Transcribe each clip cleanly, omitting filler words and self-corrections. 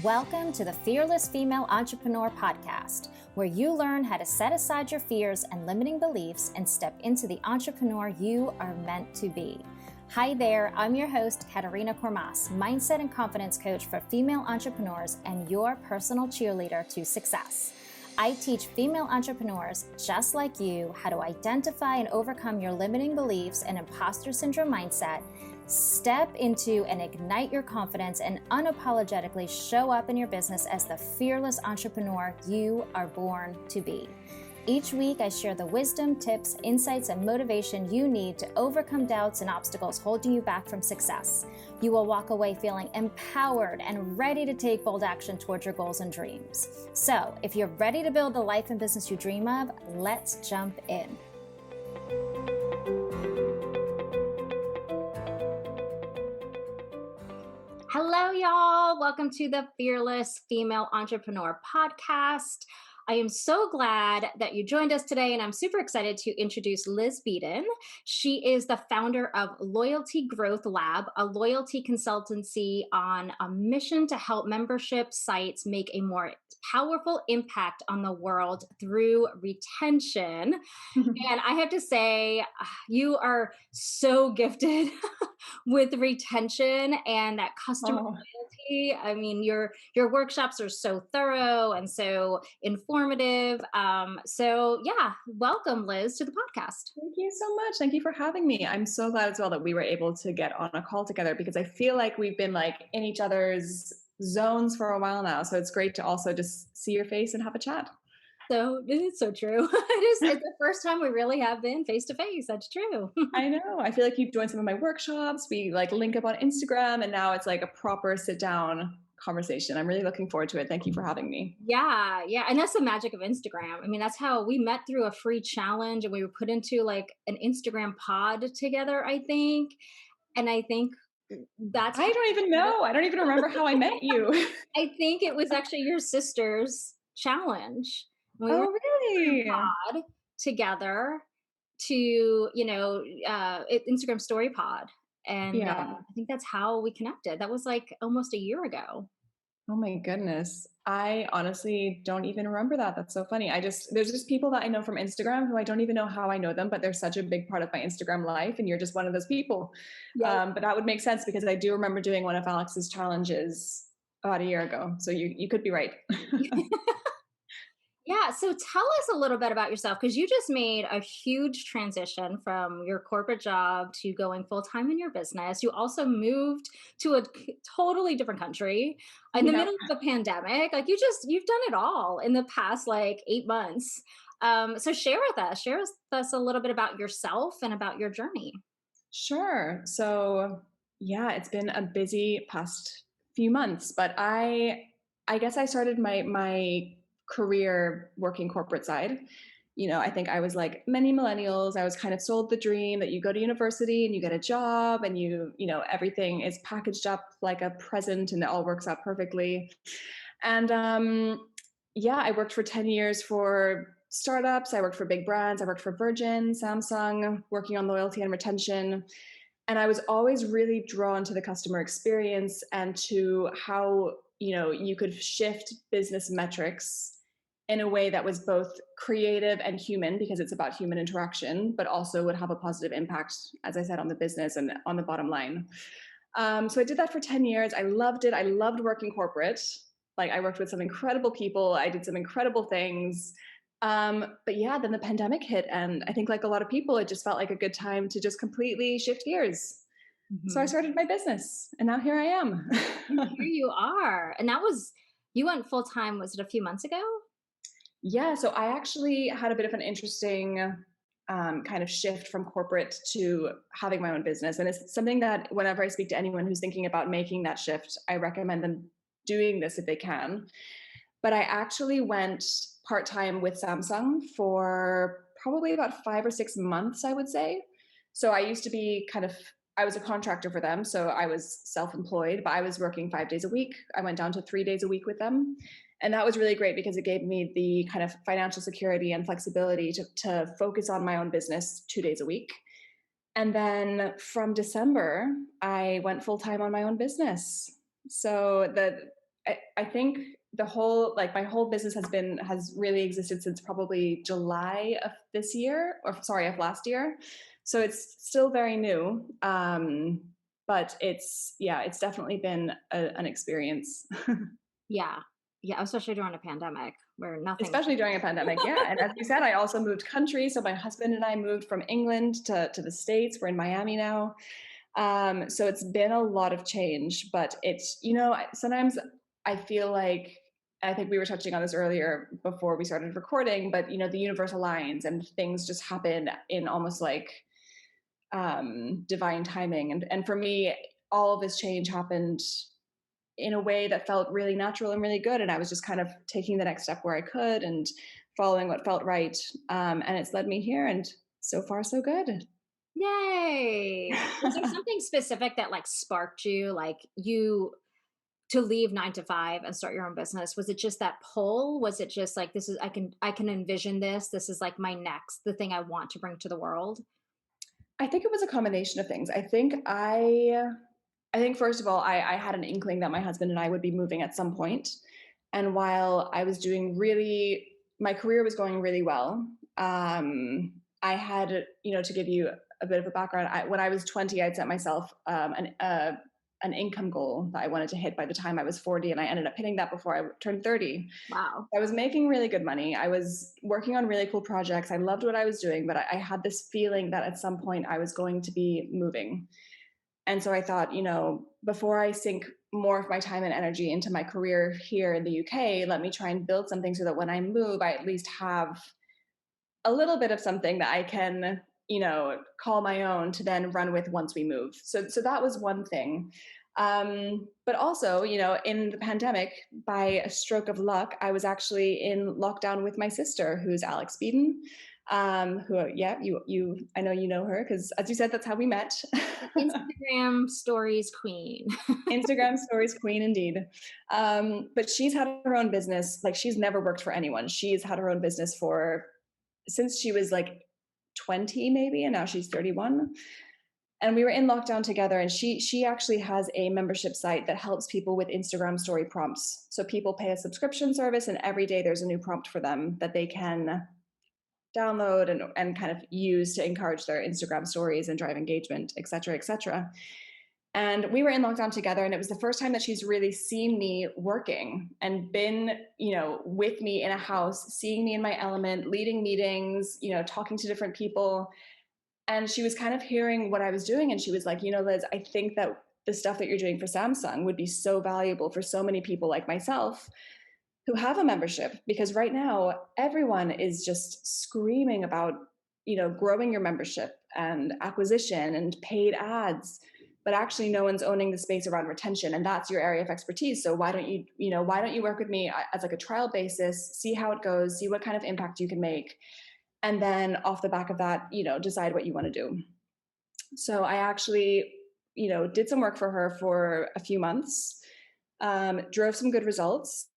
Welcome to the Fearless Female Entrepreneur Podcast, where you learn how to set aside your fears and limiting beliefs and step into the entrepreneur you are meant to be. Hi there, I'm your host, Katerina, mindset and confidence coach for female entrepreneurs and your personal cheerleader to success. I teach female entrepreneurs just like you how to identify and overcome your limiting beliefs and imposter syndrome mindset, step into and ignite your confidence, and unapologetically show up in your business as the fearless entrepreneur you are born to be. Each week, I share the wisdom, tips, insights, and motivation you need to overcome doubts and obstacles holding you back from success. You will walk away feeling empowered and ready to take bold action towards your goals and dreams. So, if you're ready to build the life and business you dream of, let's jump in. Hello, y'all. Welcome to the Fearless Female Entrepreneur Podcast. I am so glad that you joined us today, and I'm super excited to introduce Liz Beadon. She is the founder of Loyalty Growth Lab, a loyalty consultancy on a mission to help membership sites make a more powerful impact on the world through retention. And I have to say, you are so gifted with retention and that customer loyalty. I mean, your workshops are so thorough and so informative. So yeah, welcome, Liz, to the podcast. Thank you so much. Thank you for having me. I'm so glad as well that we were able to get on a call together, because I feel like we've been like in each other's zones for a while now. So it's great to also just see your face and have a chat. So it's so true. It's the first time we really have been face to face. That's true. I know. I feel like you've joined some of my workshops. We like link up on Instagram, and now it's like a proper sit down conversation. I'm really looking forward to it. Thank you for having me. Yeah. And that's the magic of Instagram. I mean, that's how we met, through a free challenge, and we were put into like an Instagram pod together, I think. And I think that's I don't even know. I don't even remember how I met you. I think it was actually your sister's challenge. We were really? pod together to, Instagram story pod. And I think that's how we connected. That was like almost a year ago. Oh my goodness. I honestly don't even remember that. That's so funny. There's just people that I know from Instagram who I don't even know how I know them, but they're such a big part of my Instagram life. And you're just one of those people. Yeah. But that would make sense, because I do remember doing one of Alex's challenges about a year ago. So you could be right. Yeah. So tell us a little bit about yourself, because you just made a huge transition from your corporate job to going full-time in your business. You also moved to a totally different country in the middle of a pandemic. Like you've done it all in the past like 8 months. So share with us a little bit about yourself and about your journey. Sure. So yeah, it's been a busy past few months, but I guess I started my career working corporate side. I think I was like many millennials. I was kind of sold the dream that you go to university and you get a job and everything is packaged up like a present and it all works out perfectly. And I worked for 10 years for startups. I worked for big brands. I worked for Virgin, Samsung, working on loyalty and retention. And I was always really drawn to the customer experience and to how you could shift business metrics in a way that was both creative and human, because it's about human interaction, but also would have a positive impact, as I said, on the business and on the bottom line. So I did that for 10 years. I loved it. I loved working corporate. Like I worked with some incredible people. I did some incredible things. But yeah, then the pandemic hit. And I think like a lot of people, it just felt like a good time to just completely shift gears. So I started my business, and now here I am. Here you are. And you went full time, was it a few months ago? Yeah. So I actually had a bit of an interesting kind of shift from corporate to having my own business. And it's something that whenever I speak to anyone who's thinking about making that shift, I recommend them doing this if they can. But I actually went part-time with Samsung for probably about 5 or 6 months, I would say. So I used to be I was a contractor for them. So I was self-employed, but I was working 5 days a week. I went down to 3 days a week with them. And that was really great because it gave me the kind of financial security and flexibility to focus on my own business 2 days a week. And then from December, I went full-time on my own business. So I think the whole, like my whole business has really existed since probably July of this year, or sorry, of last year. So it's still very new. But it's definitely been an experience. Yeah. Yeah, especially during a pandemic where nothing. Especially during a pandemic, yeah. And as you said, I also moved countries. So my husband and I moved from England to the States. We're in Miami now. So it's been a lot of change, but it's, sometimes I feel like, I think we were touching on this earlier before we started recording, but the universe aligns and things just happen in almost like divine timing. And for me, all of this change happened in a way that felt really natural and really good. And I was just kind of taking the next step where I could and following what felt right. And it's led me here, and so far so good. Yay! Was there something specific that, like, sparked you, like, you to leave 9 to 5 and start your own business? Was it just that pull? Was it just like, "This is I can envision this. This is, like, my next the thing I want to bring to the world?" I think it was a combination of things. I think first of all, I had an inkling that my husband and I would be moving at some point. And while I was doing really, my career was going really well. I had, to give you a bit of a background, when I was 20, I'd set myself an income goal that I wanted to hit by the time I was 40, and I ended up hitting that before I turned 30. Wow. I was making really good money. I was working on really cool projects. I loved what I was doing, but I had this feeling that at some point I was going to be moving. And so I thought, before I sink more of my time and energy into my career here in the UK, let me try and build something so that when I move, I at least have a little bit of something that I can, call my own to then run with once we move. So that was one thing. But also, in the pandemic, by a stroke of luck, I was actually in lockdown with my sister, who's Alex Beadon. Who, yeah, I know you know her because, as you said, that's how we met. Instagram stories queen. Instagram stories queen, indeed. But she's had her own business. Like, she's never worked for anyone. She's had her own business since she was like 20 maybe, and now she's 31. And we were in lockdown together, and she actually has a membership site that helps people with Instagram story prompts. So people pay a subscription service, and every day there's a new prompt for them that they can download and kind of use to encourage their Instagram stories and drive engagement, et cetera, et cetera. And we were in lockdown together, and it was the first time that she's really seen me working and been, with me in a house, seeing me in my element, leading meetings, talking to different people. And she was kind of hearing what I was doing, and she was like, Liz, I think that the stuff that you're doing for Samsung would be so valuable for so many people like myself who have a membership, because right now everyone is just screaming about, growing your membership and acquisition and paid ads, but actually no one's owning the space around retention, and that's your area of expertise. So why don't you work with me as like a trial basis, see how it goes, see what kind of impact you can make, and then off the back of that, decide what you want to do. So I actually, did some work for her for a few months, drove some good results,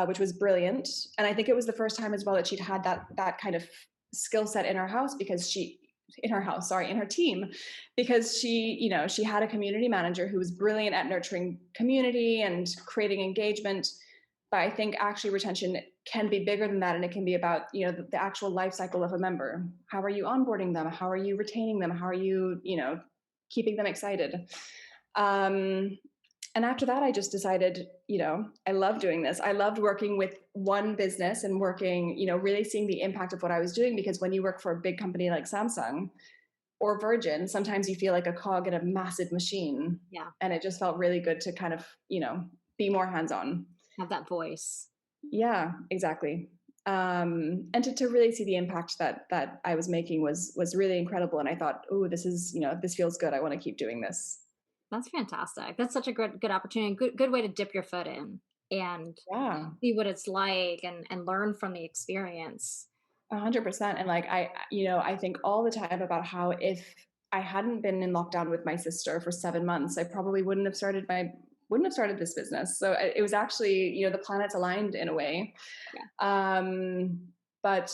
which was brilliant. And I think it was the first time as well that she'd had that kind of skill set in her house, in her team, because she had a community manager who was brilliant at nurturing community and creating engagement. But I think actually retention can be bigger than that, and it can be about, the actual life cycle of a member. How are you onboarding them? How are you retaining them? How are you, keeping them excited? And after that, I just decided, I love doing this. I loved working with one business and working, really seeing the impact of what I was doing. Because when you work for a big company like Samsung or Virgin, sometimes you feel like a cog in a massive machine. Yeah. And it just felt really good to kind of, be more hands-on. Have that voice. Yeah, exactly. And to really see the impact that I was making was really incredible. And I thought, oh, this is, this feels good. I want to keep doing this. That's fantastic. That's such a good opportunity. Good way to dip your foot in and Yeah. see what it's like and learn from the experience. 100%. And like, I think all the time about how if I hadn't been in lockdown with my sister for 7 months, I probably wouldn't have started this business. So it was actually, the planets aligned in a way. Yeah. But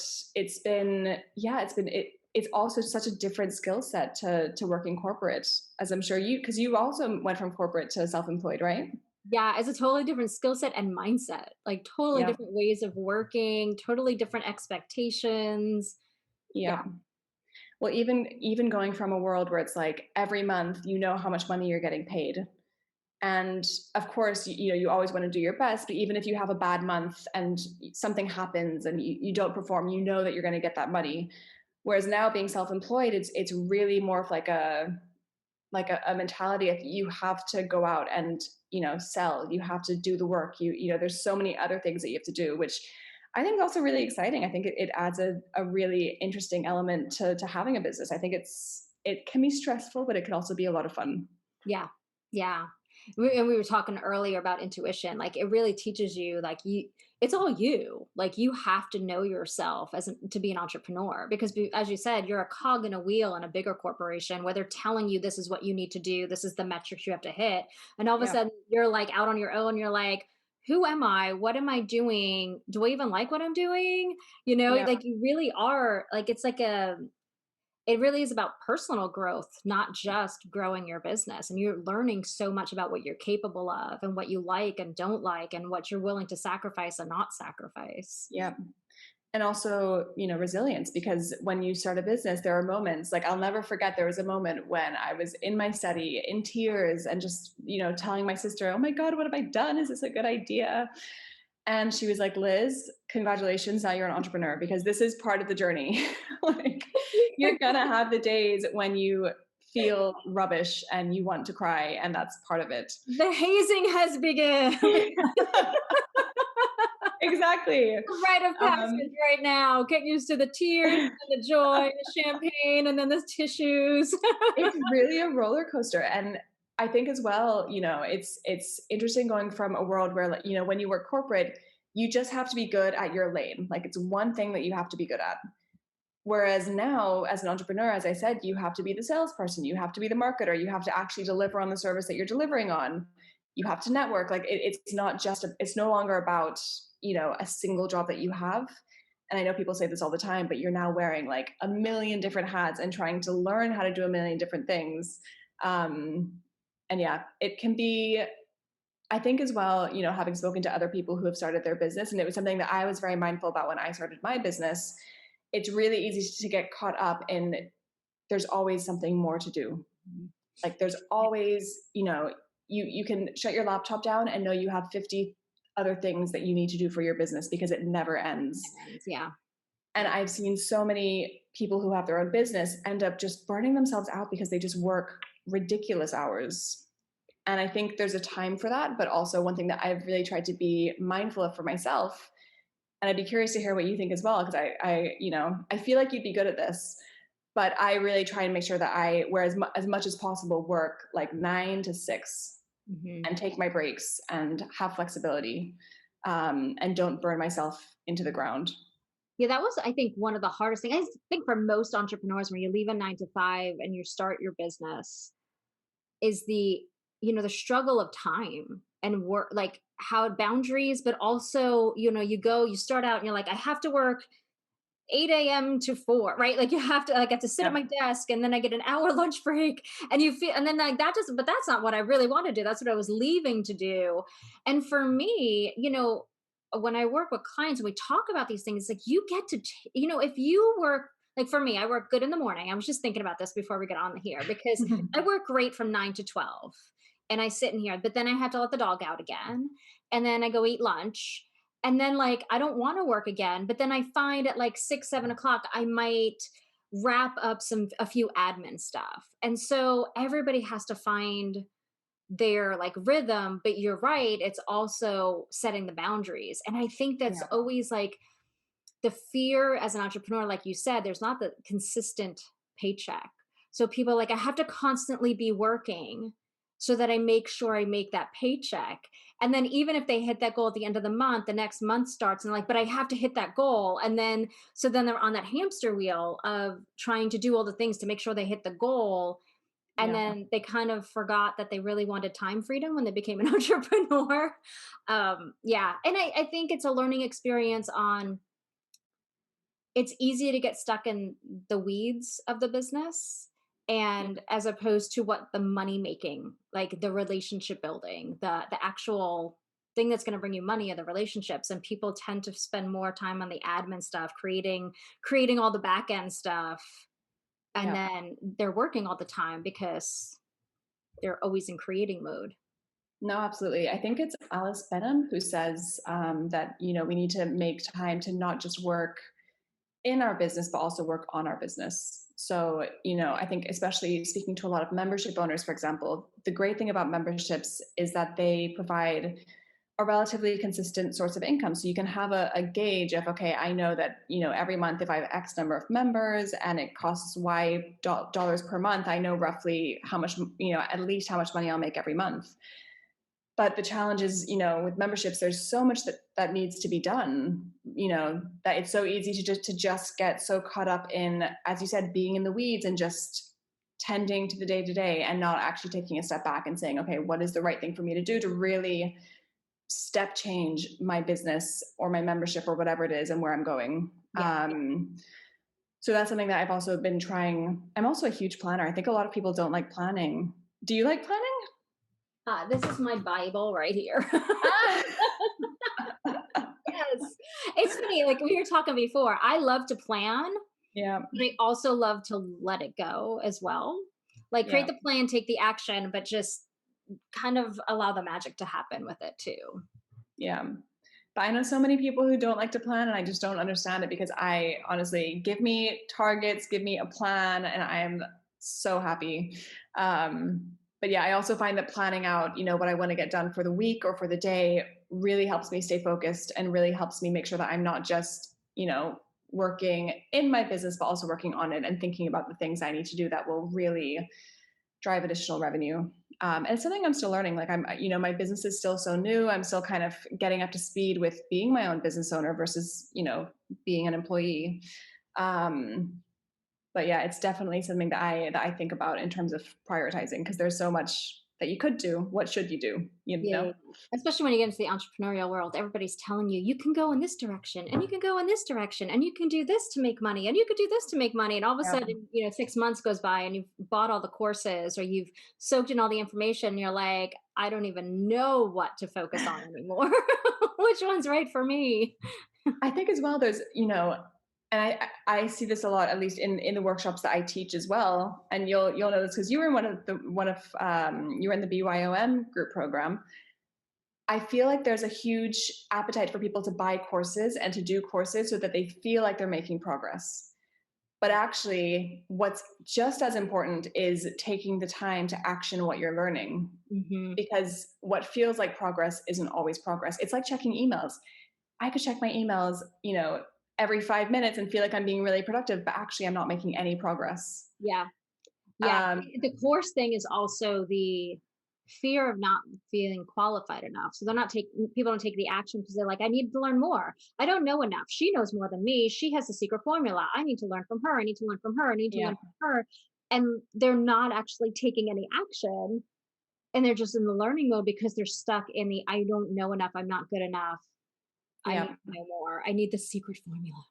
it's also such a different skill set to work in corporate, as I'm sure because you also went from corporate to self-employed, right? Yeah, it's a totally different skill set and mindset, like totally Yeah. different ways of working, totally different expectations. Yeah. Yeah. Well, even going from a world where it's like every month you know how much money you're getting paid. And of course, you know, you always want to do your best, but even if you have a bad month and something happens and you don't perform, you know that you're going to get that money. Whereas now being self-employed, it's really more of like a mentality of you have to go out and, you know, sell, you have to do the work, you know, there's so many other things that you have to do, which I think is also really exciting. I think it adds a really interesting element to having a business. I think it can be stressful, but it can also be a lot of fun. Yeah. Yeah. And we were talking earlier about intuition. Like it really teaches you, like it's all you. Like you have to know yourself to be an entrepreneur because, as you said, you're a cog in a wheel in a bigger corporation where they're telling you this is what you need to do, this is the metrics you have to hit, and all of a Yeah. sudden you're like out on your own. You're like, who am I? What am I doing? Do I even like what I'm doing? Yeah. Like you really are like it's like it really is about personal growth, not just growing your business. And you're learning so much about what you're capable of and what you like and don't like and what you're willing to sacrifice and not sacrifice. Yeah. And also, you know, resilience, because when you start a business, there are moments like I'll never forget. There was a moment when I was in my study in tears and just, you know, telling my sister, oh my God, what have I done? Is this a good idea? And she was like, Liz, congratulations, now you're an entrepreneur because this is part of the journey. Like, you're gonna have the days when you feel rubbish and you want to cry, and that's part of it. The hazing has begun. Exactly. Rite of passage Um, right now. Get used to the tears and the joy, the champagne, and then the tissues. it's really a roller coaster. And I think as well, you know, it's interesting going from a world where, like, you know, when you work corporate, you just have to be good at your lane. Like it's one thing that you have to be good at. Whereas now, as an entrepreneur, as I said, you have to be the salesperson, you have to be the marketer, you have to actually deliver on the service that you're delivering on. You have to network. Like it's not just it's no longer about, you know, a single job that you have. And I know people say this all the time, but you're now wearing like a million different hats and trying to learn how to do a million different things. Um, and yeah, it can be, I think as well, you know, having spoken to other people who have started their business, and it was something that I was very mindful about when I started my business, it's really easy to get caught up in there's always something more to do. Like there's always, you know, you can shut your laptop down and know you have 50 other things that you need to do for your business because it never ends. Yeah. And I've seen so many people who have their own business end up just burning themselves out because they just work ridiculous hours. And I think there's a time for that, but also one thing that I've really tried to be mindful of for myself, and I'd be curious to hear what you think as well, because you know, I feel like you'd be good at this, but I really try and make sure that I, where as much as possible, work like 9 to 6 Mhm. and take my breaks and have flexibility, and don't burn myself into the ground. Yeah, that was, I think, one of the hardest things. I think for most entrepreneurs, when you leave a 9 to 5 and you start your business, is the struggle of time and work, like how boundaries, but also, you start out and you're like, I have to work 8 a.m. to 4, right? Like you have to, like, I have to sit at Yeah. my desk and then I get an hour lunch break and you feel, and then like that doesn't, but that's not what I really want to do. That's what I was leaving to do. And for me, when I work with clients and we talk about these things, like you get to, if you work, like for me, I work good in the morning. I was just thinking about this before we get on here because I work great from 9 to 12 and I sit in here, but then I have to let the dog out again. And then I go eat lunch and then like I don't want to work again, but then I find at like 6 7 o'clock I might wrap up a few admin stuff, and so everybody has to find their like rhythm. But you're right, it's also setting the boundaries, and I think that's Yeah. always like the fear as an entrepreneur. Like you said, there's not the consistent paycheck, so people are like, I have to constantly be working so that I make sure I make that paycheck. And then even if they hit that goal at the end of the month, the next month starts and like, but I have to hit that goal. And then so then they're on that hamster wheel of trying to do all the things to make sure they hit the goal. And Yeah. then they kind of forgot that they really wanted time freedom when they became an entrepreneur. Yeah. And I think it's a learning experience on, it's easy to get stuck in the weeds of the business and as opposed to what the money making, like the relationship building, the actual thing that's going to bring you money are the relationships. And people tend to spend more time on the admin stuff, creating all the back end stuff, and Yeah. then they're working all the time because they're always in creating mode. No, absolutely. I think it's Alice Benham who says that, we need to make time to not just work in our business, but also work on our business. So, I think especially speaking to a lot of membership owners, for example, the great thing about memberships is that they provide a relatively consistent source of income. So you can have a gauge of, okay, I know that, every month if I have X number of members and it costs Y dollars per month, I know roughly how much, at least how much money I'll make every month. But the challenge is, with memberships, there's so much that needs to be done, that it's so easy to just get so caught up in, as you said, being in the weeds and just tending to the day to day and not actually taking a step back and saying, okay, what is the right thing for me to do to really step change my business or my membership or whatever it is and where I'm going. Yeah. So that's something that I've also been trying. I'm also a huge planner. I think a lot of people don't like planning. Do you like planning? This is my Bible right here. Ah! Yes. It's funny, like we were talking before, I love to plan, Yeah. but I also love to let it go as well. Like create Yeah. the plan, take the action, but just kind of allow the magic to happen with it too. Yeah. But I know so many people who don't like to plan, and I just don't understand it because I honestly give me targets, give me a plan, and I am so happy. But yeah, I also find that planning out, what I want to get done for the week or for the day really helps me stay focused and really helps me make sure that I'm not just, working in my business, but also working on it and thinking about the things I need to do that will really drive additional revenue. And it's something I'm still learning. Like my business is still so new. I'm still kind of getting up to speed with being my own business owner versus, being an employee. But yeah, it's definitely something that I think about in terms of prioritizing because there's so much that you could do. What should you do? Yeah. Especially when you get into the entrepreneurial world, everybody's telling you, you can go in this direction and you can go in this direction and you can do this to make money and you could do this to make money. And all of a Yeah. sudden, 6 months goes by and you've bought all the courses or you've soaked in all the information. And you're like, I don't even know what to focus on anymore. Which one's right for me? I think as well, there's, and I see this a lot, at least in the workshops that I teach as well. And you'll know this because you were in you were in the BYOM group program. I feel like there's a huge appetite for people to buy courses and to do courses so that they feel like they're making progress. But actually, what's just as important is taking the time to action what you're learning. Hmm. Because what feels like progress isn't always progress. It's like checking emails. I could check my emails, every 5 minutes and feel like I'm being really productive, but actually I'm not making any progress. Yeah. Yeah. Um, The course thing is also the fear of not feeling qualified enough. So they're not taking people don't take the action because they're like, I need to learn more. I don't know enough. She knows more than me. She has the secret formula. I need to learn from her. I need to learn from her. I need to yeah, learn from her. And they're not actually taking any action. And they're just in the learning mode because they're stuck in the I don't know enough. I'm not good enough. I need yeah. to know more. I need the secret formula.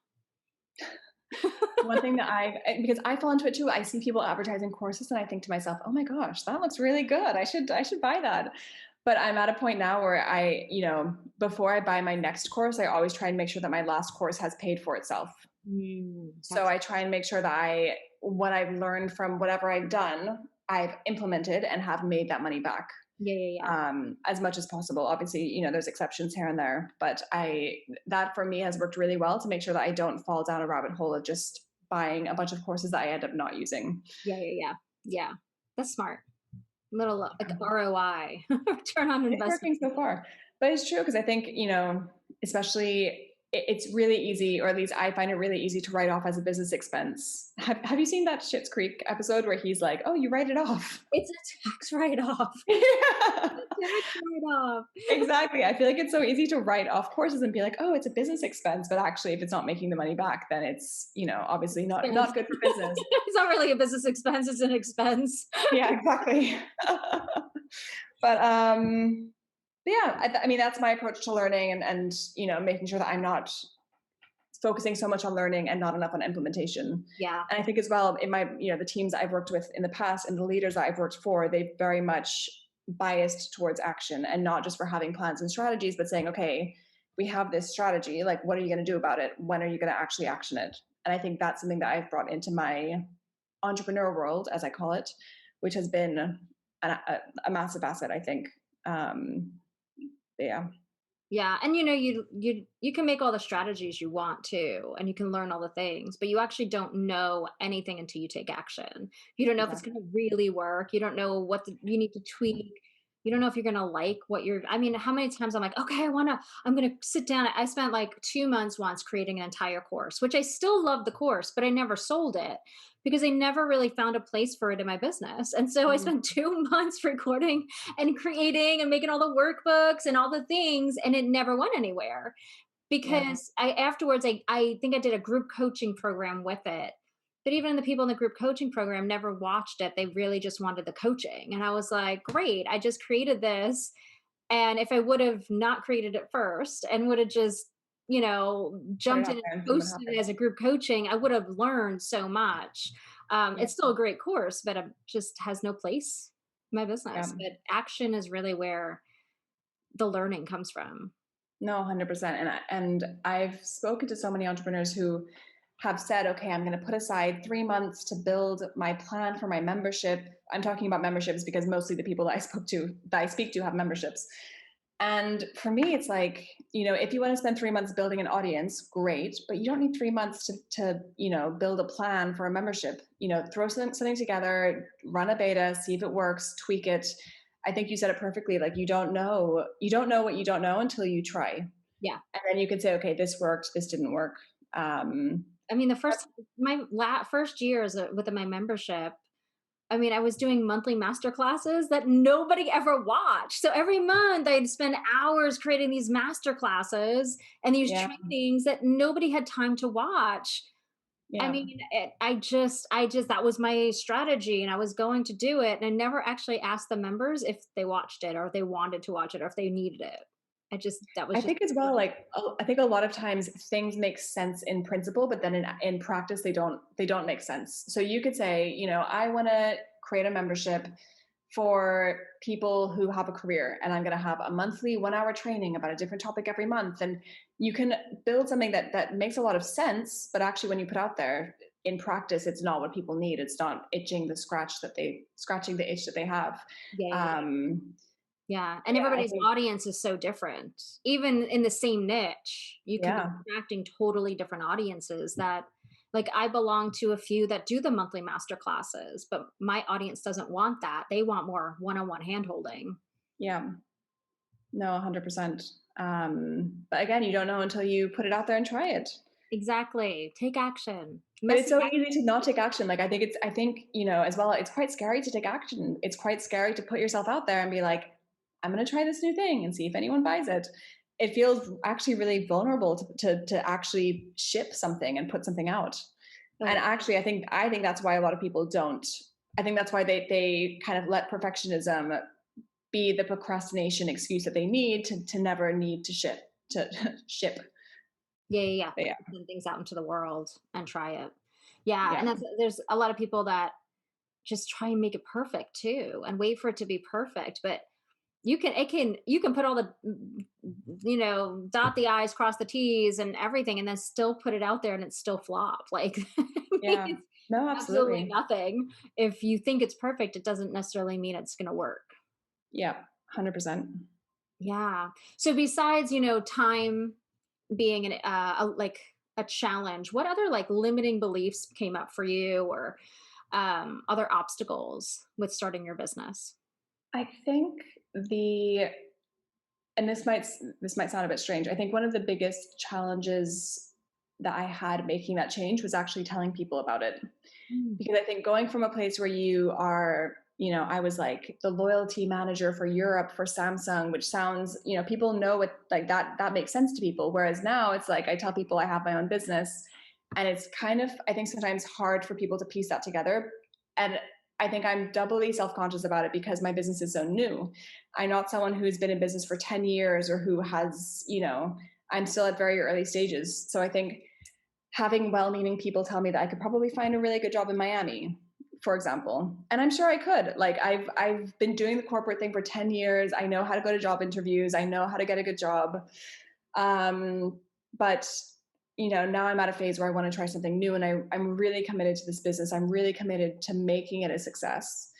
One thing that because I fall into it too, I see people advertising courses and I think to myself, oh my gosh, that looks really good. I should buy that. But I'm at a point now where before I buy my next course, I always try and make sure that my last course has paid for itself. So That's I try and make sure that what I've learned from whatever I've done, I've implemented and have made that money back. yeah. As much as possible. Obviously, there's exceptions here and there, but that for me has worked really well to make sure that I don't fall down a rabbit hole of just buying a bunch of courses that I end up not using. Yeah. That's smart. Little like ROI, return on It's investment. working so far, but it's true because I think especially it's really easy, or at least I find it really easy to write off as a business expense. Have you seen that Schitt's Creek episode where he's like, "Oh, you write it off"? It's a tax write-off. Yeah. Tax write-off. Exactly. I feel like it's so easy to write off courses and be like, oh, it's a business expense. But actually, if it's not making the money back, then it's, obviously not good for business. It's not really a business expense, it's an expense. Yeah, exactly. But yeah, I mean, that's my approach to learning and making sure that I'm not focusing so much on learning and not enough on implementation. Yeah. And I think as well, in my, the teams I've worked with in the past and the leaders that I've worked for, they've very much biased towards action, and not just for having plans and strategies, but saying, okay, we have this strategy, like, what are you going to do about it? When are you going to actually action it? And I think that's something that I've brought into my entrepreneur world, as I call it, which has been a massive asset, I think. Yeah. Yeah, and you can make all the strategies you want to, and you can learn all the things, but you actually don't know anything until you take action. You don't know if it's Exactly. going to really work. You don't know you need to tweak. You don't know if you're going to like what you're. I mean, how many times I'm like, okay, I'm going to sit down. I spent like 2 months once creating an entire course, which I still love the course, but I never sold it because I never really found a place for it in my business. And so I spent 2 months recording and creating and making all the workbooks and all the things, and it never went anywhere Yeah. because I think I did a group coaching program with it, but even the people in the group coaching program never watched it. They really just wanted the coaching, and I was like, great, I just created this, and if I would have not created it first and would have just Put it jumped in out and there and see what posted it happens. as a group coaching, I would have learned so much. Yeah. It's still a great course, but it just has no place in my Yeah. business. But action is really where the learning comes from. No, 100%. And I've spoken to so many entrepreneurs who have said, okay, I'm going to put aside 3 months to build my plan for my membership. I'm talking about memberships because mostly the people that I speak to have memberships. And for me, it's like, if you want to spend 3 months building an audience, great, but you don't need 3 months to build a plan for a membership. Throw something together, run a beta, see if it works, tweak it. I think you said it perfectly. Like, you don't know what you don't know until you try. Yeah. And then you can say, okay, this worked, this didn't work. I mean, first year with my membership, I mean, I was doing monthly master classes that nobody ever watched. So every month I'd spend hours creating these master classes and these Yeah, trainings that nobody had time to watch. I yeah. mean, that was my strategy, and I was going to do it. And I never actually asked the members if they watched it or if they wanted to watch it or if they needed it. That was I just, think as well, like, I think a lot of times things make sense in principle, but then in practice they don't make sense. So you could say, I want to create a membership for people who have a career, and I'm going to have a monthly 1 hour training about a different topic every month. And you can build something that makes a lot of sense, but actually when you put out there in practice, it's not what people need. It's not scratching the itch that they have. yeah, yeah, yeah. Um, Yeah, and yeah, I everybody's think, audience is so different. Even in the same niche, you can be yeah. attracting totally different audiences that, like, I belong to a few that do the monthly master classes, but my audience doesn't want that. They want more one-on-one handholding. Yeah, no, 100%. But again, you don't know until you put it out there and try it. Exactly. Take action. But it's Messy so action. easy to not take action. Like, I think, as well, it's quite scary to take action. It's quite scary to put yourself out there and be like, I'm going to try this new thing and see if anyone buys it. It feels actually really vulnerable to actually ship something and put something out. Oh, And yeah. actually, I think that's why a lot of people don't. I think that's why they kind of let perfectionism be the procrastination excuse that they need to never need to ship. Yeah, yeah, yeah. But Like, yeah, send things out into the world and try it. Yeah, and yeah, there's a lot of people that just try and make it perfect too and wait for it to be perfect, but you can put all the dot the i's, cross the t's and everything, and then still put it out there and it's still flop. Like, yeah. it's No, absolutely absolutely. nothing. If you think it's perfect, it doesn't necessarily mean it's going to work. Yeah, 100%. Yeah. So besides, time being like a challenge, what other like limiting beliefs came up for you, or other obstacles with starting your business? I think the and this might sound a bit strange. I think one of the biggest challenges that I had making that change was actually telling people about it. Mm. Because I think going from a place where you are, I was like the loyalty manager for Europe for Samsung, which sounds, people know it, like that makes sense to people. Whereas now it's like I tell people I have my own business, and it's kind of, I think, sometimes hard for people to piece that together. And I think I'm doubly self-conscious about it because my business is so new. I'm not someone who's been in business for 10 years or who has, I'm still at very early stages. So I think having well-meaning people tell me that I could probably find a really good job in Miami, for example. And I'm sure I could. Like I've been doing the corporate thing for 10 years. I know how to go to job interviews. I know how to get a good job. But now I'm at a phase where I want to try something new, and I'm really committed to this business. I'm really committed to making it a success.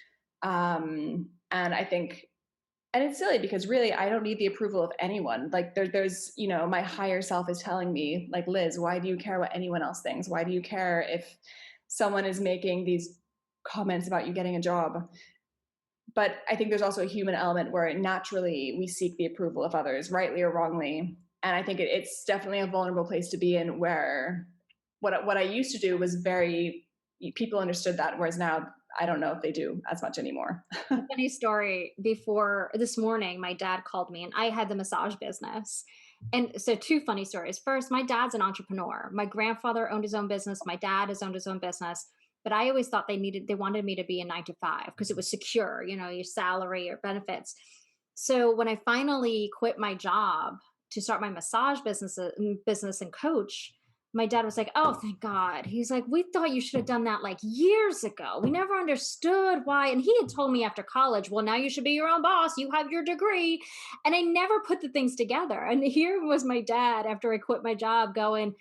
And I think, and it's silly because really I don't need the approval of anyone. Like there's, my higher self is telling me, like, Liz, why do you care what anyone else thinks? Why do you care if someone is making these comments about you getting a job? But I think there's also a human element where naturally we seek the approval of others, rightly or wrongly. And I think it's definitely a vulnerable place to be in, where what I used to do was people understood that, whereas now I don't know if they do as much anymore. Funny story. Before this morning, my dad called me, and I had the massage business. And so, two funny stories. First, my dad's an entrepreneur. My grandfather owned his own business. My dad has owned his own business. But I always thought they wanted me to be a 9 to 5 because it was secure, your salary, your benefits. So when I finally quit my job to start my massage business and coach, my dad was like, "Oh, thank God." He's like, "We thought you should have done that like years ago. We never understood why." And he had told me after college, "Well, now you should be your own boss. You have your degree." And I never put the things together. And here was my dad after I quit my job going,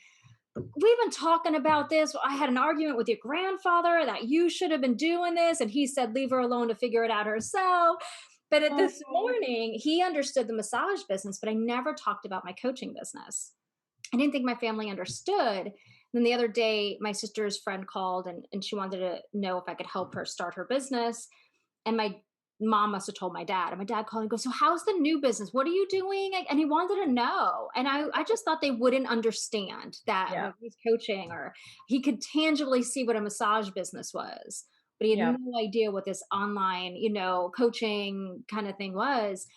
"We've been talking about this. I had an argument with your grandfather that you should have been doing this." And he said, "Leave her alone to figure it out herself." But at this morning, he understood the massage business, but I never talked about my coaching business. I didn't think my family understood. Then the other day, my sister's friend called, and she wanted to know if I could help her start her business. And my mom must have told my dad. And my dad called and goes, "So how's the new business? What are you doing?" And he wanted to know. And I just thought they wouldn't understand that Yeah. when he's coaching, or he could tangibly see what a massage business was. But he had Yeah. no idea what this online, coaching kind of thing was.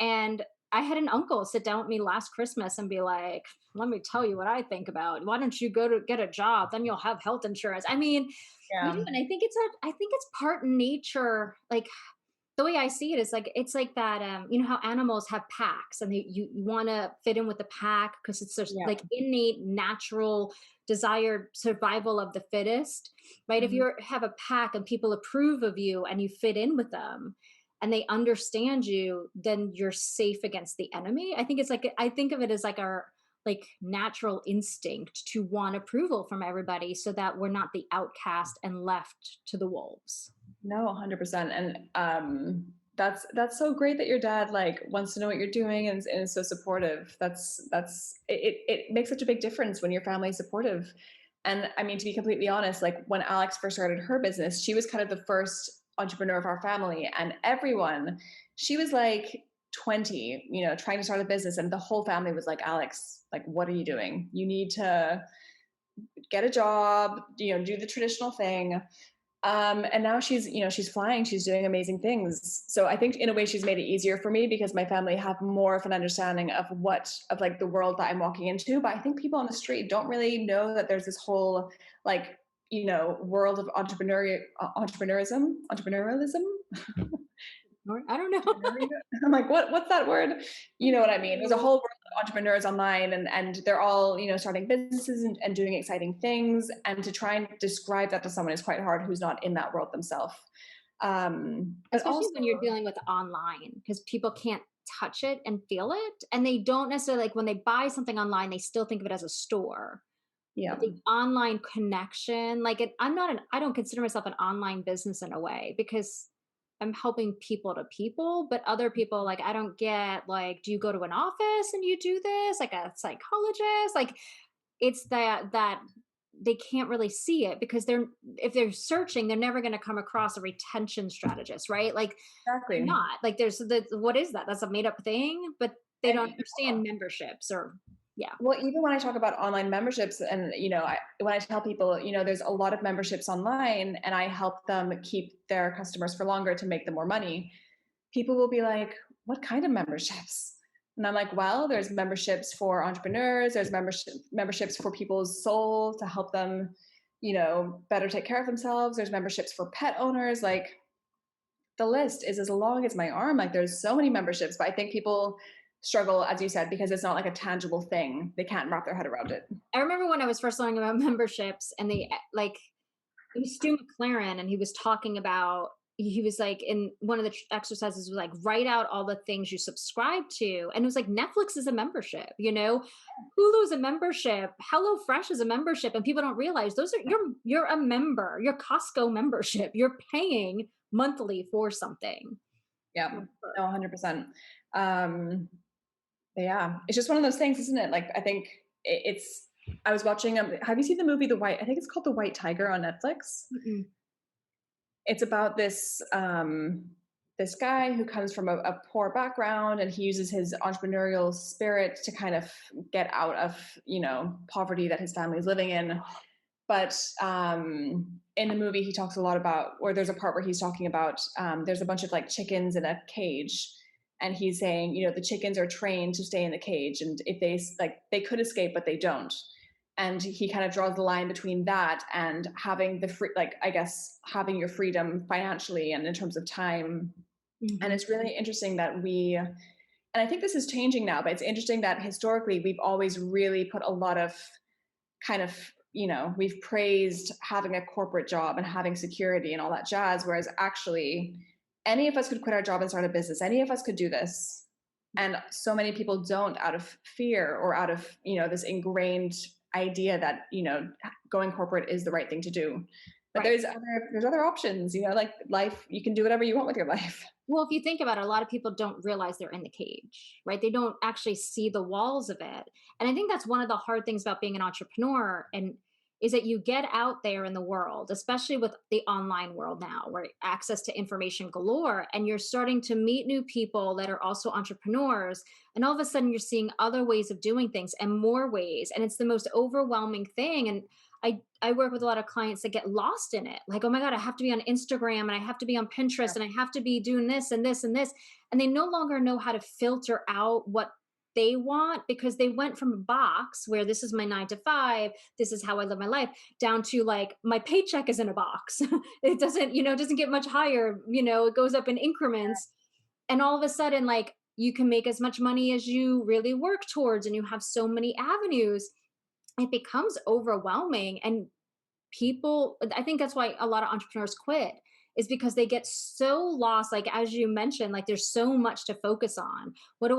And I had an uncle sit down with me last Christmas and be like, "Let me tell you what I think about. Why don't you go to get a job? Then you'll have health insurance." I mean, we do, Yeah. and I think it's part nature. Like the way I see it is like it's like that. How animals have packs, and you want to fit in with the pack because it's just Yeah. like innate, natural, desired survival of the fittest, right? If Mhm. you have a pack and people approve of you and you fit in with them, and they understand you, then you're safe against the enemy. I think of it as like our like natural instinct to want approval from everybody so that we're not the outcast and left to the wolves. No, 100%. And that's so great that your dad like wants to know what you're doing and is so supportive. It makes such a big difference when your family is supportive. And I mean, to be completely honest, like when Alex first started her business, she was kind of the first entrepreneur of our family, and she was like 20, trying to start a business, and the whole family was like, "Alex, like, what are you doing? You need to get a job, do the traditional thing." And now she's flying, she's doing amazing things. So I think in a way she's made it easier for me because my family have more of an understanding of like the world that I'm walking into. But I think people on the street don't really know that there's this whole like, world of entrepreneurialism. Or I don't know. I'm like, what's that word? You know what I mean? There's a whole world of entrepreneurs online, and they're all, starting businesses and doing exciting things. And to try and describe that to someone is quite hard who's not in that world themselves. But Especially also, when you're dealing with online, because people can't touch it and feel it. And they don't necessarily like when they buy something online, they still think of it as a store. yeah, But the online connection, like I don't consider myself an online business in a way because I'm helping people to people, but other people, like, I don't get, like, do you go to an office and you do this? Like a psychologist? Like, it's that they can't really see it because if they're searching, they're never going to come across a retention strategist, right? Like, they're exactly. not. Like, what is that? That's a made up thing, but they don't And understand memberships or, yeah. well, even when I talk about online memberships, and when I tell people, there's a lot of memberships online, and I help them keep their customers for longer to make them more money. People will be like, "What kind of memberships?" And I'm like, "Well, there's memberships for entrepreneurs. There's memberships for people's soul to help them, better take care of themselves. There's memberships for pet owners. Like the list is as long as my arm. Like there's so many memberships, but I think people struggle, as you said, because it's not like a tangible thing. They can't wrap their head around it. I remember when I was first learning about memberships, and they like, it was Stu McLaren, and he was talking about, he was like, in one of the exercises was like, write out all the things you subscribe to. And it was like, Netflix is a membership, Hulu's a membership, HelloFresh is a membership. And people don't realize those are, you're a member, your Costco membership, you're paying monthly for something. Yeah, no, 100%. Yeah, it's just one of those things, isn't it? Like, I think it's, I was watching, have you seen the movie I think it's called The White Tiger on Netflix? Mm-mm. It's about this this guy who comes from a poor background, and he uses his entrepreneurial spirit to kind of get out of poverty that his family is living in. But in the movie, he talks a lot about, or there's a part where he's talking about there's a bunch of like chickens in a cage, and he's saying, the chickens are trained to stay in the cage, and if they could escape, but they don't. And he kind of draws the line between that and having having your freedom financially and in terms of time. Mm-hmm. And it's really interesting that and I think this is changing now, but it's interesting that historically we've always really put a lot of kind of, we've praised having a corporate job and having security and all that jazz, whereas actually any of us could quit our job and start a business. Any of us could do this. And so many people don't, out of fear or out of, this ingrained idea that, going corporate is the right thing to do. But right. there's other options, like life, you can do whatever you want with your life. Well, if you think about it, a lot of people don't realize they're in the cage, right? They don't actually see the walls of it. And I think that's one of the hard things about being an entrepreneur, and is that you get out there in the world, especially with the online world now, where access to information galore, and you're starting to meet new people that are also entrepreneurs. And all of a sudden you're seeing other ways of doing things and more ways. And it's the most overwhelming thing. And I work with a lot of clients that get lost in it. Like, oh my God, I have to be on Instagram, and I have to be on Pinterest, and I have to be doing this and this and this. And they no longer know how to filter out what they want, because they went from a box where this is my 9 to 5, this is how I live my life, down to like, my paycheck is in a box. It doesn't, doesn't get much higher, it goes up in increments. And all of a sudden, like, you can make as much money as you really work towards, and you have so many avenues. It becomes overwhelming. And people, I think that's why a lot of entrepreneurs quit, is because they get so lost. Like, as you mentioned, like, there's so much to focus on. What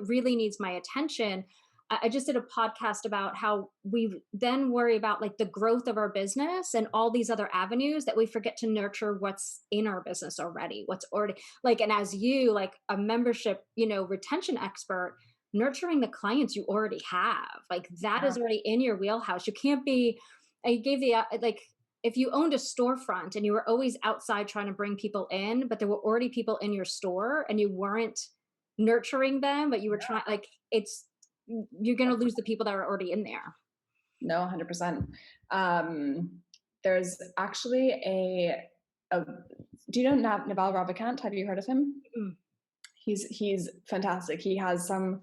really needs my attention? I just did a podcast about how we then worry about like the growth of our business and all these other avenues, that we forget to nurture what's in our business already, what's already like, and as you, like a membership, retention expert, nurturing the clients you already have, like that is already in your wheelhouse. You can't be, I gave the, like, if you owned a storefront and you were always outside trying to bring people in, but there were already people in your store and you weren't nurturing them, but you were trying, like, you're going to lose the people that are already in there. No, 100%. There's actually do you know Naval Ravikant? Have you heard of him? Mm-hmm. He's fantastic. He has some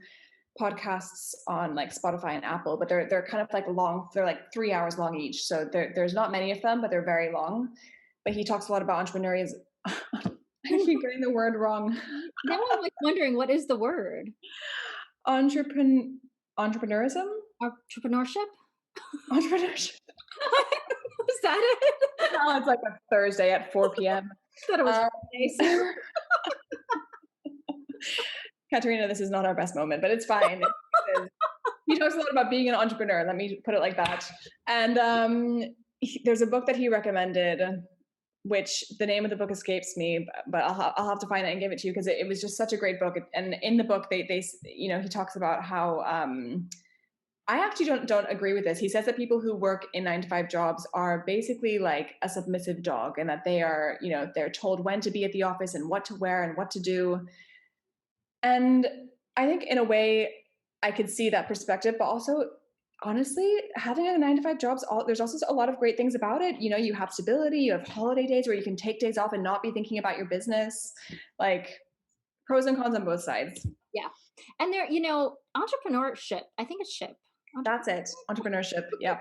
podcasts on like Spotify and Apple, but they're kind of like long. They're like 3 hours long each. So there's not many of them, but they're very long. But he talks a lot about entrepreneurial. I keep getting the word wrong. Now I'm like wondering, what is the word? Entrepreneurism? Entrepreneurship? Entrepreneurship. Is that it? No, it's like a Thursday at 4 p.m. I thought it was Friday. Katerina, this is not our best moment, but it's fine. He talks a lot about being an entrepreneur. Let me put it like that. And there's a book that he recommended, which the name of the book escapes me, but I'll have to find it and give it to you, because it was just such a great book. And in the book, they he talks about how I actually don't agree with this. He says that people who work in 9 to 5 jobs are basically like a submissive dog, and that they are, they're told when to be at the office and what to wear and what to do. And I think in a way I could see that perspective, but also honestly, having a 9 to 5 jobs, there's also a lot of great things about it. You have stability, you have holiday days where you can take days off and not be thinking about your business. Like, pros and cons on both sides. Yeah. And there, entrepreneurship, I think it's ship. That's it. Entrepreneurship. Yeah.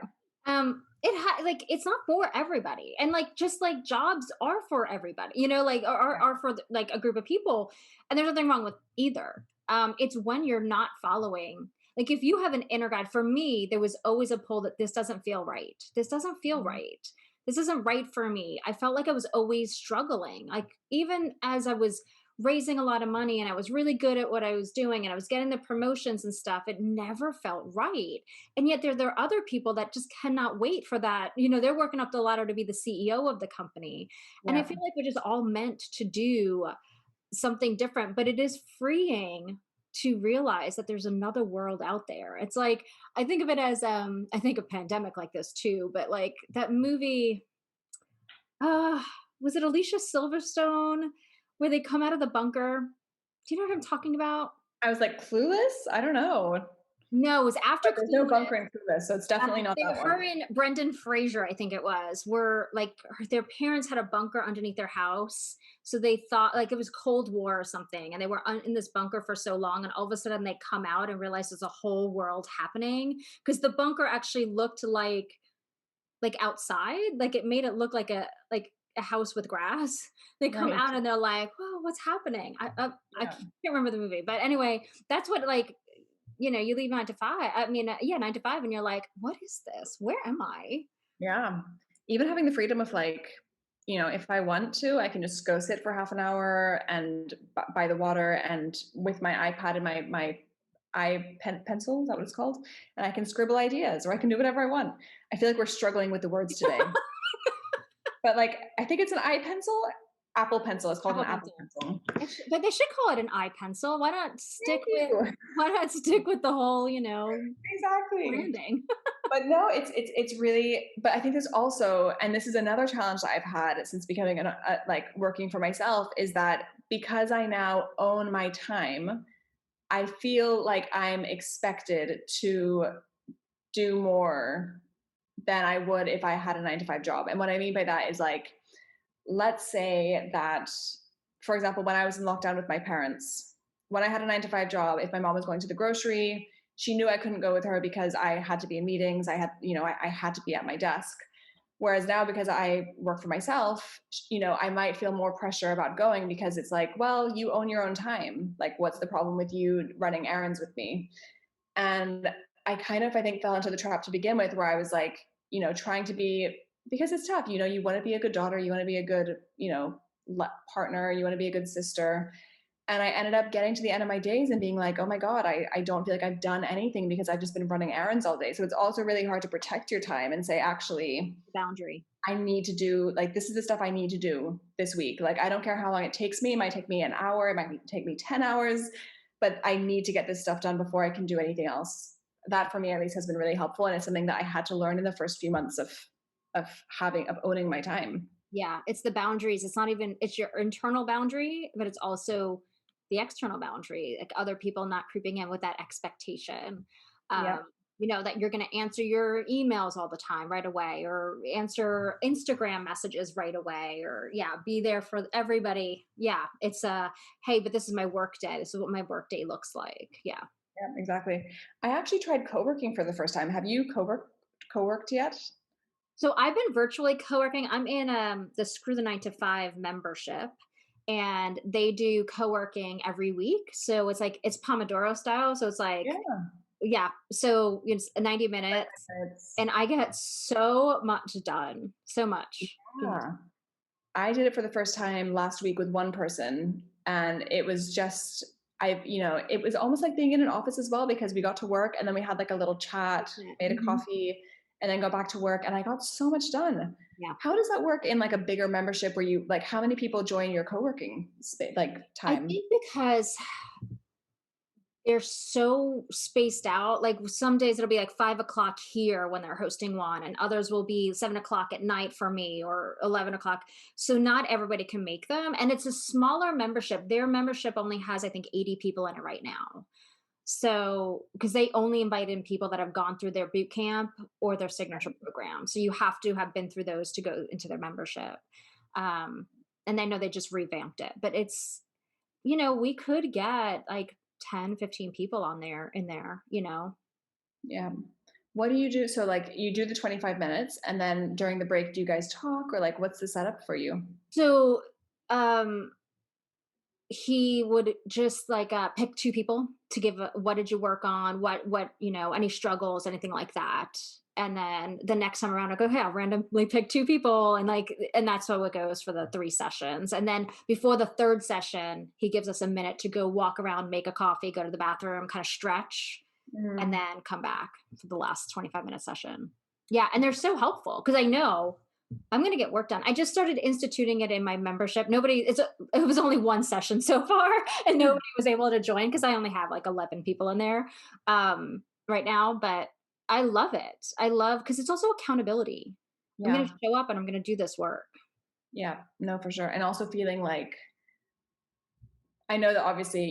It's not for everybody. And like, just like jobs are for everybody, like are for like a group of people, and there's nothing wrong with either. It's when you're not following. Like if you have an inner guide, for me, there was always a pull that this doesn't feel right. This doesn't feel Mhm. right. This isn't right for me. I felt like I was always struggling. Like even as I was raising a lot of money and I was really good at what I was doing and I was getting the promotions and stuff, it never felt right. And yet there are other people that just cannot wait for that. They're working up the ladder to be the CEO of the company. And I Yeah. feel like we're just all meant to do something different, but it is freeing to realize that there's another world out there. It's like I think of it as I think of pandemic like this too, but like that movie, uh was it Alicia Silverstone where they come out of the bunker? Do you know what I'm talking about? I was like, Clueless? I don't know. No, it was after But there's no Clueless. bunker in Clueless, so it's definitely not that one. Her and Brendan Fraser, I think it was, were like their parents had a bunker underneath their house. So they thought like it was Cold War or something, and they were in this bunker for so long, and all of a sudden they come out and realize there's a whole world happening because the bunker actually looked like outside, like it made it look like a house with grass. They come Right. out and they're like, "Whoa, what's happening?" I Yeah. can't remember the movie, but anyway, that's what like you leave 9 to 5. I mean, yeah, 9 to 5, and you're like, what is this? Where am I? Yeah. Even having the freedom of like, if I want to, I can just go sit for half an hour and by the water and with my iPad and my pencil, is that what it's called? And I can scribble ideas or I can do whatever I want. I feel like we're struggling with the words today. But like I think it's an pencil, Apple pencil. It's called an Apple Apple Pencil. pencil. But they should call it an eye pencil. Thank you. Why not stick with the whole, Exactly. branding? But no, it's really. But I think there's also, and this is another challenge that I've had since becoming like working for myself, is that because I now own my time, I feel like I'm expected to do more than I would if I had a 9 to 5 job. And what I mean by that is like, let's say that, for example, when I was in lockdown with my parents, when I had a 9 to 5 job, if my mom was going to the grocery, she knew I couldn't go with her because I had to be in meetings. I had to be at my desk. Whereas now, because I work for myself, I might feel more pressure about going because it's like, well, you own your own time. Like, what's the problem with you running errands with me? And I think, fell into the trap to begin with, where I was like, trying to be, because it's tough, you want to be a good daughter, you want to be a good, partner, you want to be a good sister. And I ended up getting to the end of my days and being like, oh my God, I don't feel like I've done anything because I've just been running errands all day. So it's also really hard to protect your time and say, actually, Boundary. I need to do, like, this is the stuff I need to do this week. Like, I don't care how long it takes me. It might take me an hour. It might take me 10 hours, but I need to get this stuff done before I can do anything else. That for me, at least, has been really helpful. And it's something that I had to learn in the first few months of owning my time. Yeah, it's the boundaries. It's not even it's your internal boundary, but it's also the external boundary, like other people not creeping in with that expectation. Yeah. Um, that you're going to answer your emails all the time right away, or answer Instagram messages right away, or yeah, be there for everybody. Yeah, it's hey, but this is my work day. This is what my work day looks like. Yeah. Yeah, exactly. I actually tried co-working for the first time. Have you co-worked yet? So I've been virtually co-working. I'm in the Screw the 9 to 5 membership, and they do co-working every week. So it's Pomodoro style. So it's like, Yeah. yeah. So it's 90 minutes, It's, and I get so much done. So much. yeah. I did it for the first time last week with one person, and it was just, it was almost like being in an office as well, because we got to work and then we had like a little chat, made a Mhm. coffee, and then got back to work, and I got so much done. Yeah. How does that work in like a bigger membership where you like, how many people join your co-working like I time? think because they're so spaced out. Like some days it'll be like 5 o'clock here when they're hosting one, and others will be 7 o'clock at night for me, or 11 o'clock. So not everybody can make them. And it's a smaller membership. Their membership only has, I think, 80 people in it right now. So, because they only invite in people that have gone through their boot camp or their signature program. So you have to have been through those to go into their membership. Um, and I know they just revamped it, but we could get like 10, 15 people on there in there. Yeah. What do you do? So like you do the 25 minutes and then during the break, do you guys talk, or like what's the setup for you? So, um, he would just like pick two people to give what did you work on, what any struggles, anything like that. And then the next time around I go, hey, I'll randomly pick two people, and that's how it goes for the 3 sessions. And then before the third session he gives us a minute to go walk around, make a coffee, go to the bathroom, kind of stretch, and Mm. then come back for the last 25-minute session. Yeah, and they're so helpful because I know I'm going to get work done. I just started instituting it in my membership. It was only one session so far, and nobody was able to join because I only have like 11 people in there right now. But I love it. I love because it's also accountability. I'm going Yeah. to show up and I'm going to do this work. Yeah. No, for sure. And also feeling like, I know that obviously,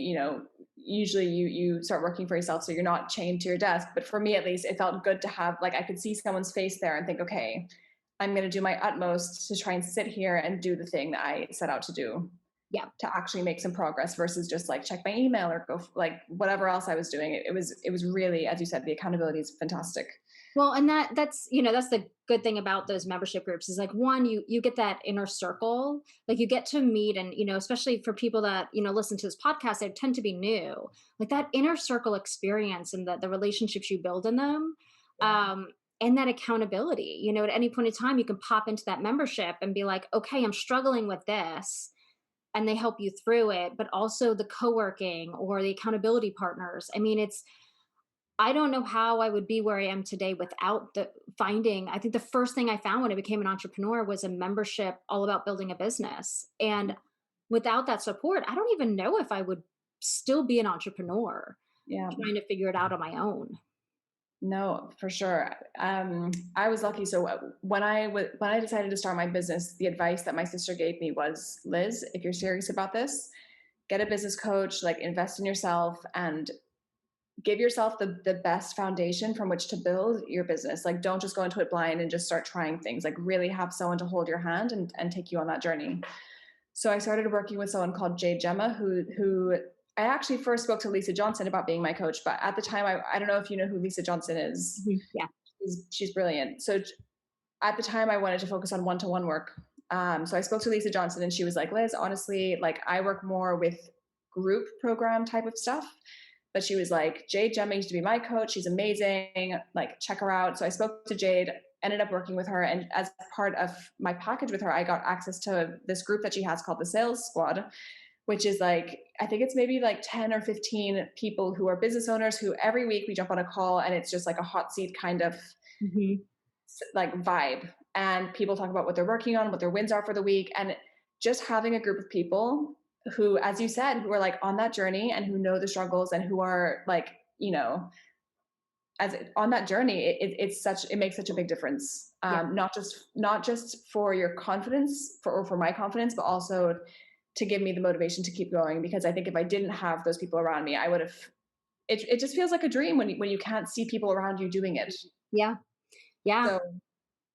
usually you start working for yourself, so you're not chained to your desk. But for me, at least, it felt good to have, like, I could see someone's face there and think, okay, I'm going to do my utmost to try and sit here and do the thing that I set out to do, Yeah. to actually make some progress versus just like check my email or go like whatever else I was doing. It was really, as you said, the accountability is fantastic. Well, and that's that's the good thing about those membership groups is like one, you get that inner circle, like you get to meet, and especially for people that listen to this podcast, they tend to be new, like that inner circle experience and the relationships you build in them, Yeah. um, and that accountability. At any point in time, you can pop into that membership and be like, okay, I'm struggling with this, and they help you through it. But also the co-working or the accountability partners. I mean, I don't know how I would be where I am today without I think the first thing I found when I became an entrepreneur was a membership all about building a business. And without that support, I don't even know if I would still be an entrepreneur Yeah. trying to figure it out on my own. No, for sure. I was lucky. So when I decided to start my business, the advice that my sister gave me was, Liz, if you're serious about this, get a business coach, like invest in yourself and give yourself the best foundation from which to build your business. Like, don't just go into it blind and just start trying things. Like, really have someone to hold your hand and take you on that journey. So I started working with someone called Jade Gemma, who I actually first spoke to Lisa Johnson about being my coach. But at the time, I don't know if you know who Lisa Johnson is. Yeah. She's brilliant. So at the time, I wanted to focus on one-to-one work. So I spoke to Lisa Johnson and she was like, Liz, honestly, like I work more with group program type of stuff. But she was like, Jade Gemma used to be my coach. She's amazing. Like, check her out. So I spoke to Jade, ended up working with her. And as part of my package with her, I got access to this group that she has called the Sales Squad, which is like, I think it's maybe like 10 or 15 people who are business owners who every week we jump on a call and it's just like a hot seat kind of like vibe. And people talk about what they're working on, what their wins are for the week. And just having a group of people who, as you said, who are like on that journey and who know the struggles and who are like, as on that journey, it makes such a big difference. Yeah. Not just for your confidence or for my confidence, but also to give me the motivation to keep going. Because I think if I didn't have those people around me, I would have, it just feels like a dream when you can't see people around you doing it. Yeah. Yeah. So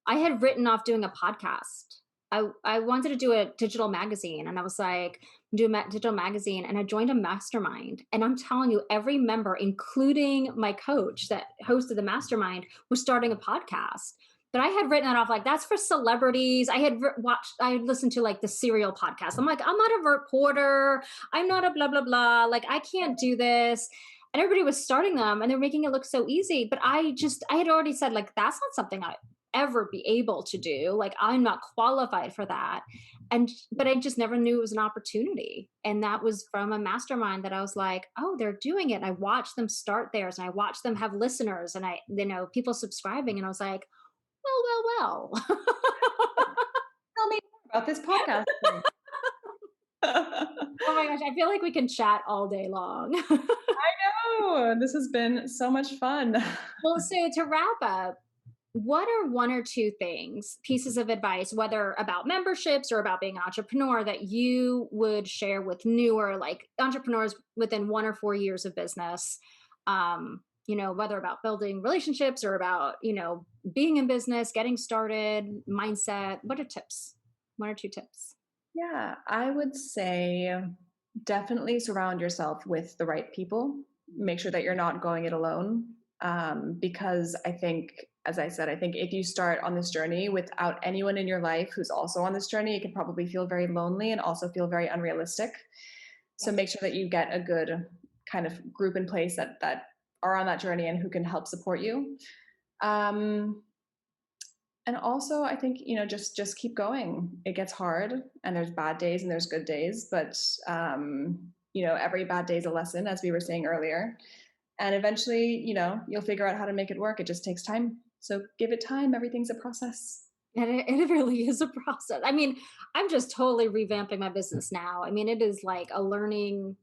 I had written off doing a podcast. I wanted to do a digital magazine, and I was like, do a digital magazine, and I joined a mastermind. And I'm telling you, every member, including my coach that hosted the mastermind, was starting a podcast. But I had written that off like that's for celebrities. I had listened to like the Serial podcast. I'm like, I'm not a reporter. I'm not a blah blah blah. Like I can't do this. And everybody was starting them, and they're making it look so easy. But I had already said like that's not something I ever be able to do. Like I'm not qualified for that. But I just never knew it was an opportunity. And that was from a mastermind that I was like, oh, they're doing it. And I watched them start theirs and I watched them have listeners and people subscribing. And I was like, well. tell me more about this podcast thing. Oh my gosh, I feel like we can chat all day long. Oh, this has been so much fun. Well, so to wrap up, what are one or two pieces of advice, whether about memberships or about being an entrepreneur, that you would share with newer like entrepreneurs within 1 or 4 years of business? Whether about building relationships or about, being in business, getting started, mindset. What are tips? 1 or 2 tips. Yeah, I would say definitely surround yourself with the right people. Make sure that you're not going it alone. Because I think, as I said, I think if you start on this journey without anyone in your life who's also on this journey, it can probably feel very lonely and also feel very unrealistic. So make sure that you get a good kind of group in place that are on that journey and who can help support you. And also, I think, just keep going. It gets hard, and there's bad days and there's good days, but every bad day is a lesson, as we were saying earlier. And eventually, you'll figure out how to make it work. It just takes time. So give it time. Everything's a process. And it really is a process. I mean, I'm just totally revamping my business now. I mean, it is like a learning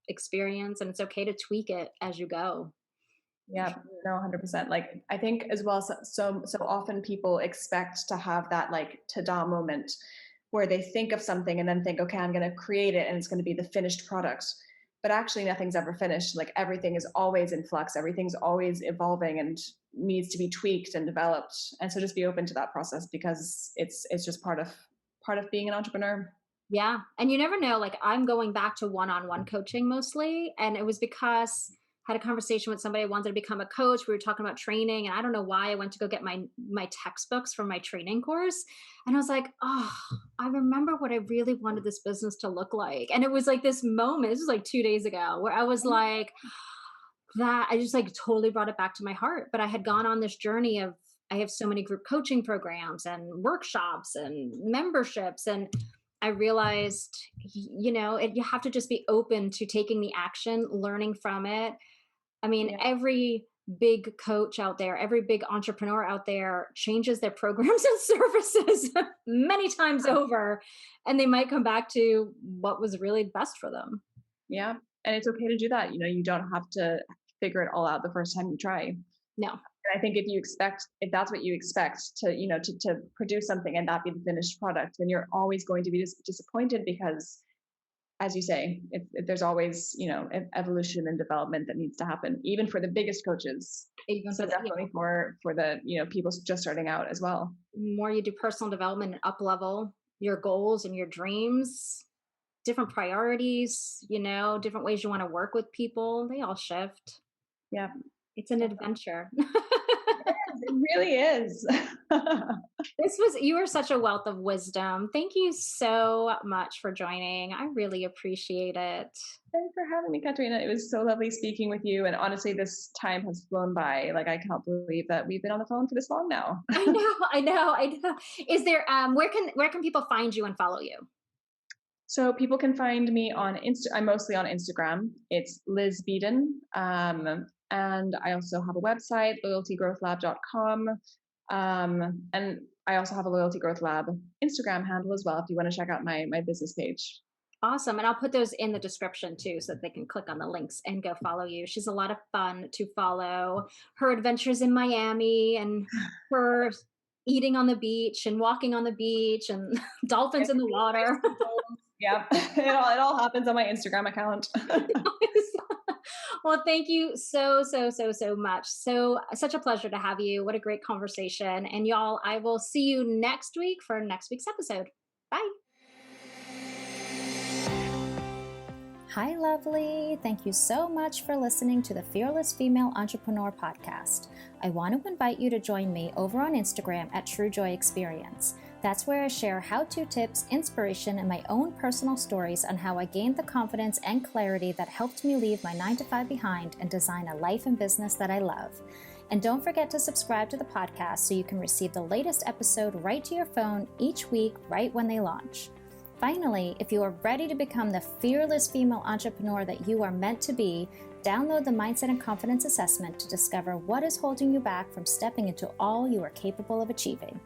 experience, and it's okay to tweak it as you go. Yeah, no, 100%. Like, I think as well, so often people expect to have that like ta-da moment where they think of something and then think, okay, I'm going to create it and it's going to be the finished product. But actually nothing's ever finished. Like, everything is always in flux. Everything's always evolving and needs to be tweaked and developed. And so just be open to that process, because it's just part of being an entrepreneur. Yeah. And you never know, like I'm going back to one-on-one coaching mostly. And it was because I had a conversation with somebody who wanted to become a coach. We were talking about training, and I don't know why I went to go get my textbooks from my training course. And I was like, oh, I remember what I really wanted this business to look like. And it was like this moment, this was like 2 days ago, where I was like, that I just like totally brought it back to my heart. But I had gone on this journey of, I have so many group coaching programs and workshops and memberships, and I realized, you have to just be open to taking the action, learning from it. I mean, every big coach out there, every big entrepreneur out there changes their programs and services many times over, and they might come back to what was really best for them. Yeah. And it's okay to do that. You don't have to figure it all out the first time you try. No. And I think if that's what you expect to produce something and that be the finished product, then you're always going to be disappointed, because, as you say, there's always, evolution and development that needs to happen, even for the biggest coaches. So definitely for the, people just starting out as well. The more you do personal development and up level your goals and your dreams, different priorities, different ways you want to work with people, they all shift. Yeah. It's an adventure. It really is. You are such a wealth of wisdom. Thank you so much for joining. I really appreciate it. Thanks for having me, Katerina. It was so lovely speaking with you. And honestly, this time has flown by. Like, I can't believe that we've been on the phone for this long now. I know. Is there, where can people find you and follow you? So people can find me on I'm mostly on Instagram. It's Liz Beadon. And I also have a website, loyaltygrowthlab.com. And I also have a Loyalty Growth Lab Instagram handle as well, if you want to check out my business page. Awesome. And I'll put those in the description too, so that they can click on the links and go follow you. She's a lot of fun to follow. Her adventures in Miami, and her eating on the beach and walking on the beach and dolphins in the water. Yep. It all happens on my Instagram account. Well, thank you so much. Such a pleasure to have you. What a great conversation. And y'all, I will see you next week for next week's episode. Bye. Hi, lovely. Thank you so much for listening to the Fearless Female Entrepreneur podcast. I want to invite you to join me over on Instagram at True Joy Experience. That's where I share how-to tips, inspiration, and my own personal stories on how I gained the confidence and clarity that helped me leave my 9-to-5 behind and design a life and business that I love. And don't forget to subscribe to the podcast so you can receive the latest episode right to your phone each week, right when they launch. Finally, if you are ready to become the fearless female entrepreneur that you are meant to be, download the Mindset and Confidence Assessment to discover what is holding you back from stepping into all you are capable of achieving.